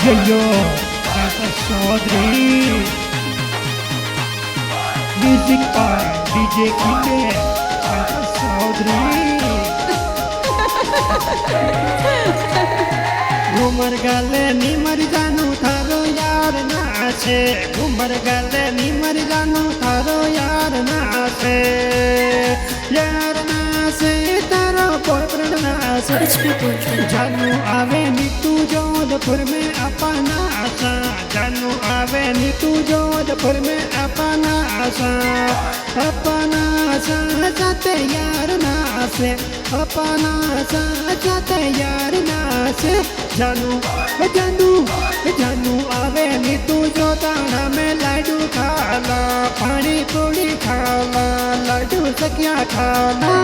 Yo, Rasa Chaudhary. Music by DJ Kinde, Rasa Chaudhary. Ghoomar गाले नी मर जानू थारो यार नाचे घूमर गाले नी मर जानू थारो यार नाचे तारो बॉयफ्रेंड नाचे जानू आवे नी तू जोधपुर में अपना आशा जानू आवे नी तू जोधपुर में अपना आशा जाते यार नाचे अपना जाते यार नाचे जानू जानू जानू आवे नी तू जो दाना में लाडू खाला पानी पूरी खाला लाडू सकिया खाला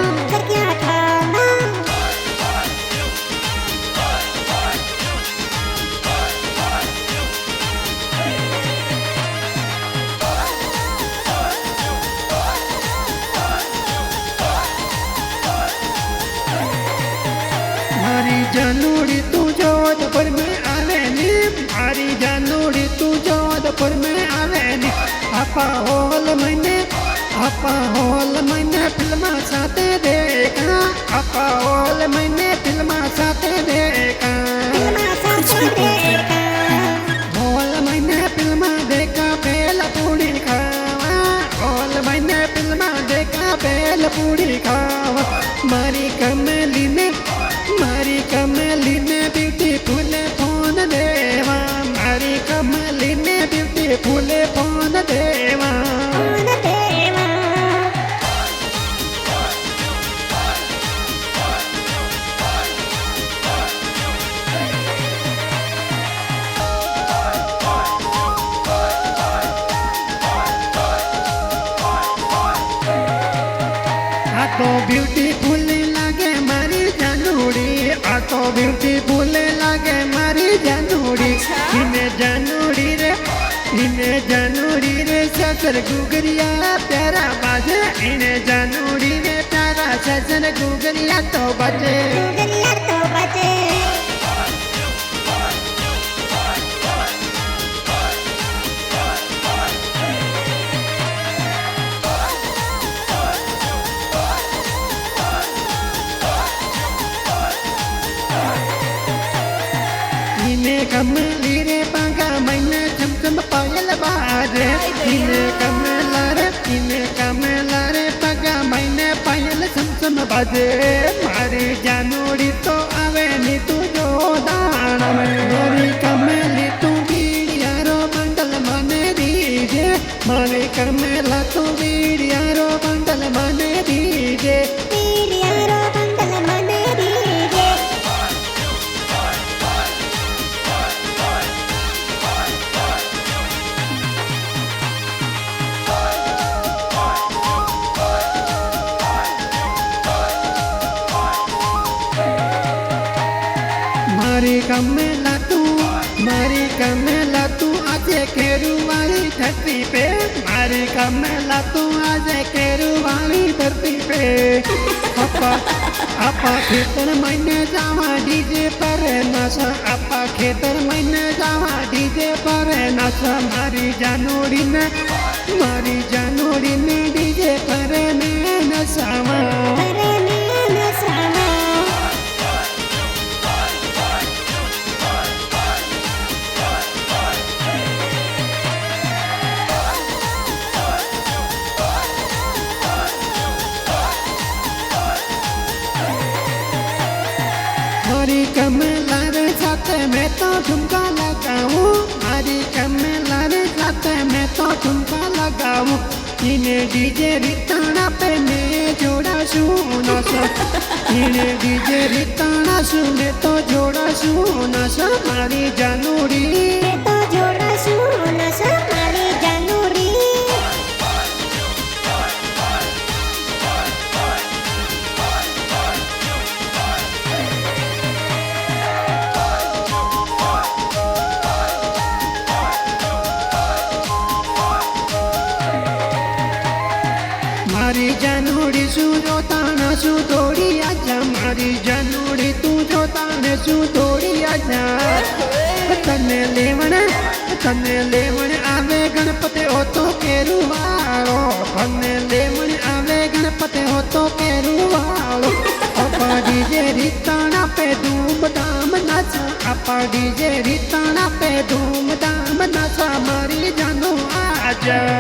मारी जानूड़ी तू जोधपुर में आवे नी मारी जानूड़ी तू जोधपुर में आवे नी आपा हॉल मैंने फिल्म साथे देखा आपा हॉल मैंने फिल्म साथे देखा हॉल मैंने फिल्म देखा बेल पूरी खावा हॉल मैंने फिल्म देखा बेल पूरी खावा मारी कमली ने ब्यूटीफुल फोन देवा मारी कमली ने ब्यूटीफुल फोन देवा आ तो ब्यूटीफुल लागे मारी जानूड़ी आ तो ब्यूटीफुल लागे मारी जानूड़ी इन्हें जानूड़ी रे ससर गुगरिया प्यारा बाजे इन्हें जानूड़ी रे प्यारा ससर गुगरिया तो बजे इन्हें कमली रे पागा मैंने चमचम पायल बारे इन्हें कमला रे पागा मैंने पायल चमचम बाजे मारी जानूड़ी तो आवे नी तू जो दाना मारी कमली तू बीड़ियारो बंडल मने दीजे मारी कमला तू बीड़ियारो बंडल मने दीजे मारी कमला तू आज केरू वाली धरती पे मारी कमला तू आज केरू वाली धरती पे आपा खेतर मैंने जावा डीजे पर नशा आपा खेतर मैंने जावा डीजे पर नशा मारी जानूड़ी ने डीजे पर मैं नशावा मारी कमला रे साथ में तो ठुमका लगाऊं मारी कमला रे साथ में तो ठुमका लगाऊं इन्हें डीजे रिताना पे मैं जोड़ा सुना सा इन्हें डीजे रिताना सुने तो जोड़ा सुना सा मारी जानूड़ी तो जोड़ा सुना सा मारी जानूड़ी મારી જાનુડી શું જોતા ન શું દોડી આજા મારી જાનુડી તું જોતા ને શું દોડી આજા તને લેવણ આવે ગણપતિ હો તો કેરું વાળો તને લેવણ આવે ગણપતિ હો તો કેરું વાળો આપા ડીજે રીતાણા પે ધૂમધામ નાચા આપા ડીજે રીતાણા પે ધૂમધામ નાચા મારી જાનો આજા